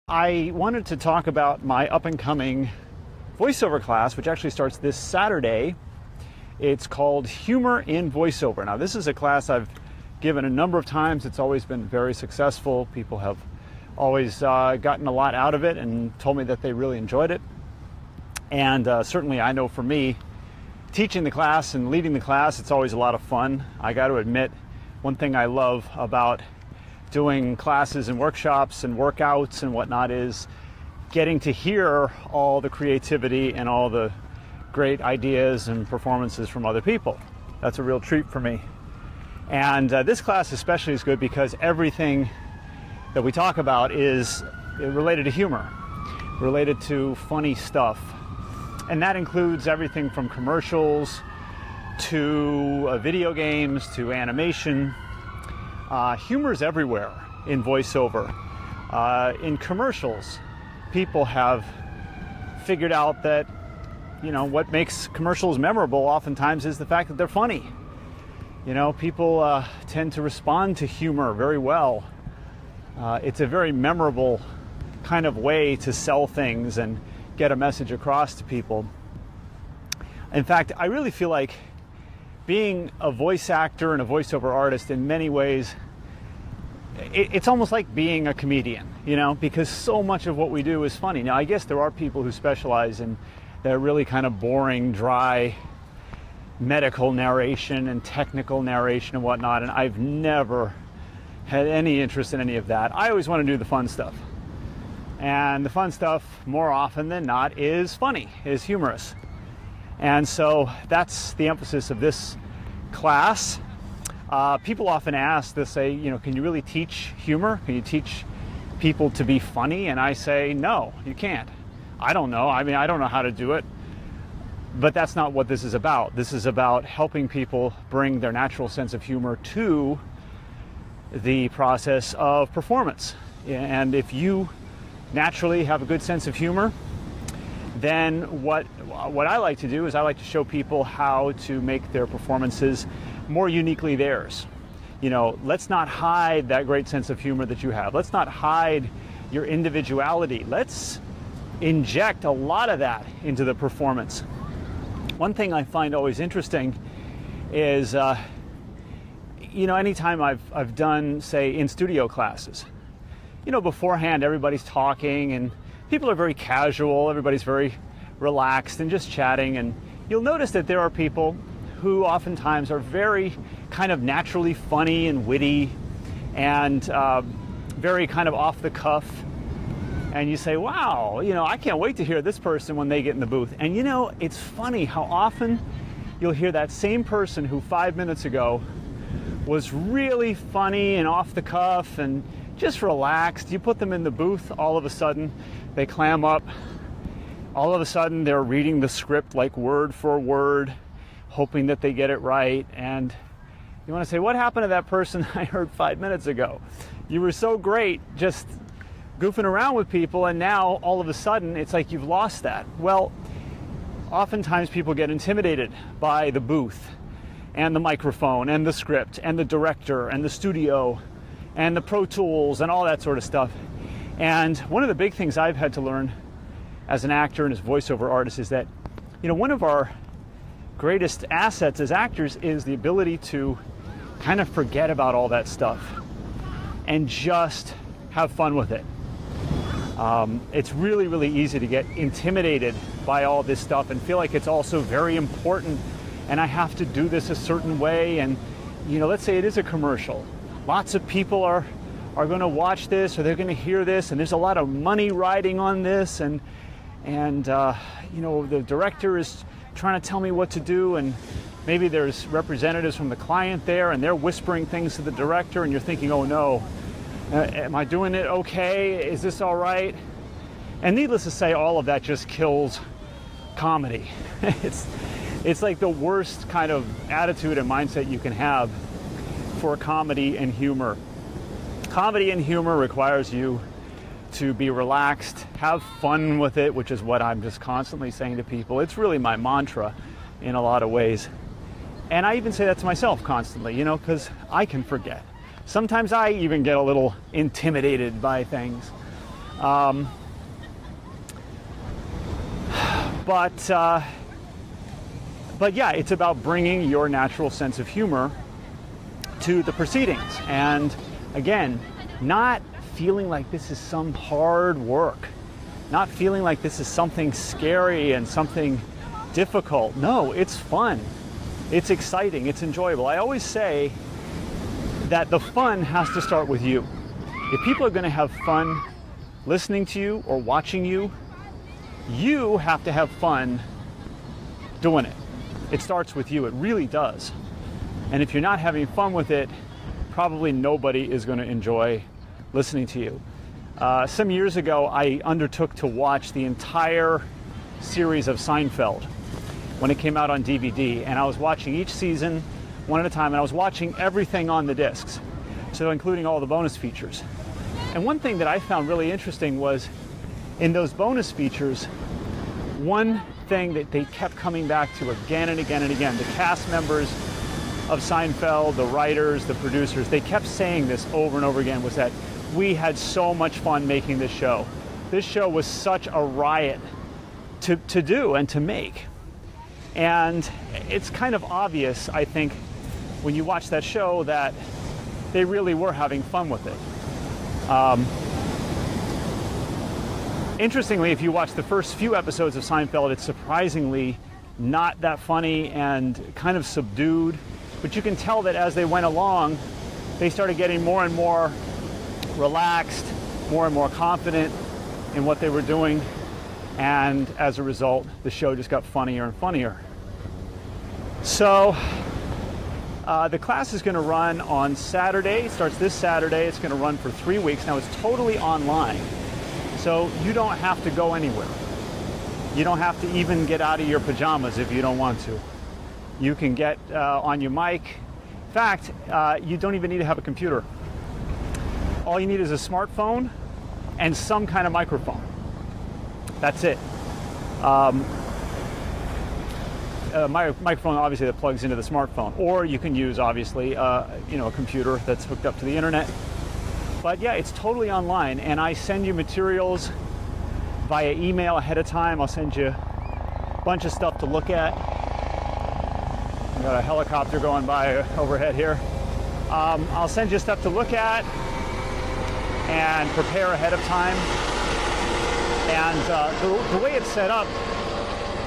I wanted to talk about my up-and-coming voiceover class, which actually starts this Saturday. It's called Humor in Voiceover. Now, this is a class I've given a number of times. It's always been very successful. People have always gotten a lot out of it and told me that they really enjoyed it. And certainly I know for me, teaching the class and leading the class, it's always a lot of fun. I got to admit, one thing I love about doing classes and workshops and workouts and whatnot is getting to hear all the creativity and all the great ideas and performances from other people. That's a real treat for me. And this class especially is good because everything that we talk about is related to humor, related to funny stuff. And that includes everything from commercials to video games to animation. Humor is everywhere in voiceover. In commercials, people have figured out that, what makes commercials memorable oftentimes is the fact that they're funny. People tend to respond to humor very well. It's a very memorable kind of way to sell things and get a message across to people. In fact, I really feel like being a voice actor and a voiceover artist in many ways, it's almost like being a comedian, because so much of what we do is funny. Now, I guess there are people who specialize in that really kind of boring, dry medical narration and technical narration and whatnot, and I've never had any interest in any of that. I always want to do the fun stuff. And the fun stuff, more often than not, is funny, is humorous. And so that's the emphasis of this class. People often ask, they'll say, can you really teach humor? Can you teach people to be funny? And I say, no, you can't. I don't know. I don't know how to do it. But that's not what this is about. This is about helping people bring their natural sense of humor to the process of performance. And if you naturally have a good sense of humor, then what I like to do is I like to show people how to make their performances more uniquely theirs. Let's not hide that great sense of humor that you have. Let's not hide your individuality. Let's inject a lot of that into the performance. One thing I find always interesting is, anytime I've done, say, in-studio classes, beforehand everybody's talking and people are very casual, everybody's very relaxed and just chatting, and you'll notice that there are people who oftentimes are very kind of naturally funny and witty and very kind of off the cuff. And you say, wow, I can't wait to hear this person when they get in the booth. And it's funny how often you'll hear that same person who 5 minutes ago was really funny and off the cuff and just relaxed. You put them in the booth, all of a sudden they clam up. All of a sudden they're reading the script like word for word, hoping that they get it right. And you want to say, what happened to that person I heard 5 minutes ago? You were so great just goofing around with people, and now all of a sudden it's like you've lost that. Well, oftentimes people get intimidated by the booth and the microphone and the script and the director and the studio and the Pro Tools and all that sort of stuff. And one of the big things I've had to learn as an actor and as a voiceover artist is that, one of our greatest assets as actors is the ability to kind of forget about all that stuff and just have fun with it. It's really, really easy to get intimidated by all this stuff and feel like it's also very important and I have to do this a certain way. And, let's say it is a commercial. Lots of people are going to watch this or they're going to hear this, and there's a lot of money riding on this, and the director is trying to tell me what to do, and maybe there's representatives from the client there and they're whispering things to the director, and you're thinking, oh no, am I doing it okay? Is this all right? And needless to say, all of that just kills comedy. It's like the worst kind of attitude and mindset you can have for comedy and humor. Comedy and humor requires you to be relaxed, have fun with it, which is what I'm just constantly saying to people. It's really my mantra in a lot of ways. And I even say that to myself constantly, because I can forget. Sometimes I even get a little intimidated by things. But yeah, it's about bringing your natural sense of humor to the proceedings. And again, not feeling like this is some hard work, not feeling like this is something scary and something difficult. No, it's fun. It's exciting. It's enjoyable. I always say that the fun has to start with you. If people are going to have fun listening to you or watching you, you have to have fun doing it. It starts with you. It really does. And if you're not having fun with it, probably nobody is going to enjoy listening to you. Some years ago, I undertook to watch the entire series of Seinfeld when it came out on DVD. And I was watching each season one at a time, and I was watching everything on the discs, so including all the bonus features. And one thing that I found really interesting was in those bonus features, one thing that they kept coming back to again and again and again, the cast members of Seinfeld, the writers, the producers, they kept saying this over and over again, was that we had so much fun making this show. This show was such a riot to do and to make. And it's kind of obvious, I think, when you watch that show that they really were having fun with it. Interestingly, if you watch the first few episodes of Seinfeld, it's surprisingly not that funny and kind of subdued. But you can tell that as they went along, they started getting more and more relaxed, more and more confident in what they were doing. And as a result, the show just got funnier and funnier. So the class is going to run on Saturday. It starts this Saturday. It's going to run for 3 weeks. Now, it's totally online. So you don't have to go anywhere. You don't have to even get out of your pajamas if you don't want to. You can get on your mic. In fact, you don't even need to have a computer. All you need is a smartphone and some kind of microphone. That's it. Microphone, obviously, that plugs into the smartphone. Or you can use, obviously, a computer that's hooked up to the internet. But yeah, it's totally online, and I send you materials via email ahead of time. I'll send you a bunch of stuff to look at. I've got a helicopter going by overhead here. I'll send you stuff to look at and prepare ahead of time. And the way it's set up,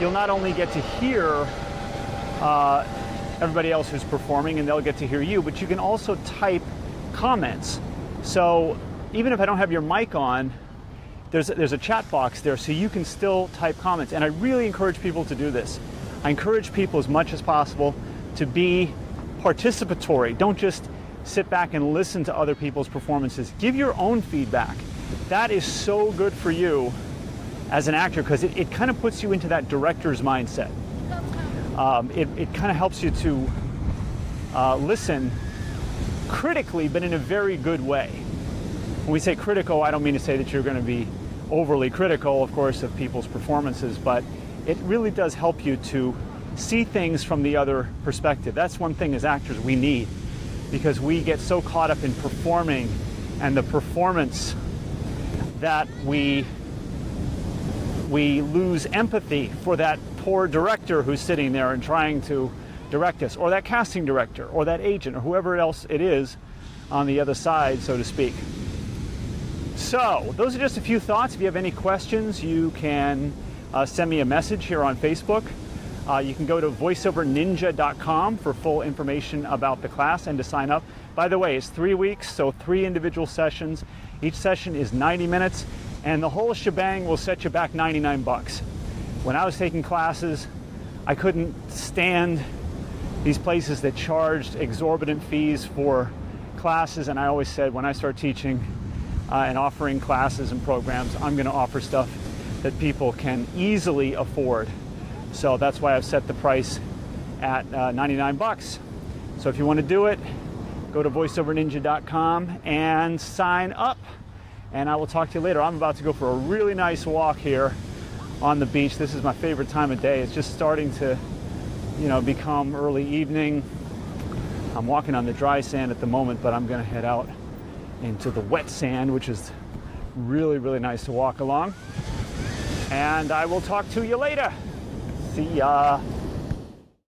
you'll not only get to hear everybody else who's performing, and they'll get to hear you, but you can also type comments. So even if I don't have your mic on, there's a chat box there, so you can still type comments. And I really encourage people to do this. I encourage people as much as possible to be participatory. Don't just sit back and listen to other people's performances. Give your own feedback. That is so good for you as an actor, because it kind of puts you into that director's mindset. It kind of helps you to listen critically, but in a very good way. When we say critical, I don't mean to say that you're going to be overly critical, of course, of people's performances, but it really does help you to see things from the other perspective. That's one thing as actors we need, because we get so caught up in performing and the performance that we lose empathy for that poor director who's sitting there and trying to direct us, or that casting director, or that agent, or whoever else it is on the other side, so to speak. So, those are just a few thoughts. If you have any questions, you can send me a message here on Facebook. You can go to voiceoverninja.com for full information about the class and to sign up. By the way, it's 3 weeks, so 3 individual sessions. Each session is 90 minutes, and the whole shebang will set you back $99. When I was taking classes, I couldn't stand these places that charged exorbitant fees for classes, and I always said, when I start teaching and offering classes and programs, I'm going to offer stuff that people can easily afford. So that's why I've set the price at $99. So if you want to do it, go to voiceoverninja.com and sign up, and I will talk to you later. I'm about to go for a really nice walk here on the beach. This is my favorite time of day. It's just starting to become early evening. I'm walking on the dry sand at the moment, but I'm going to head out into the wet sand, which is really, really nice to walk along. And I will talk to you later. See ya.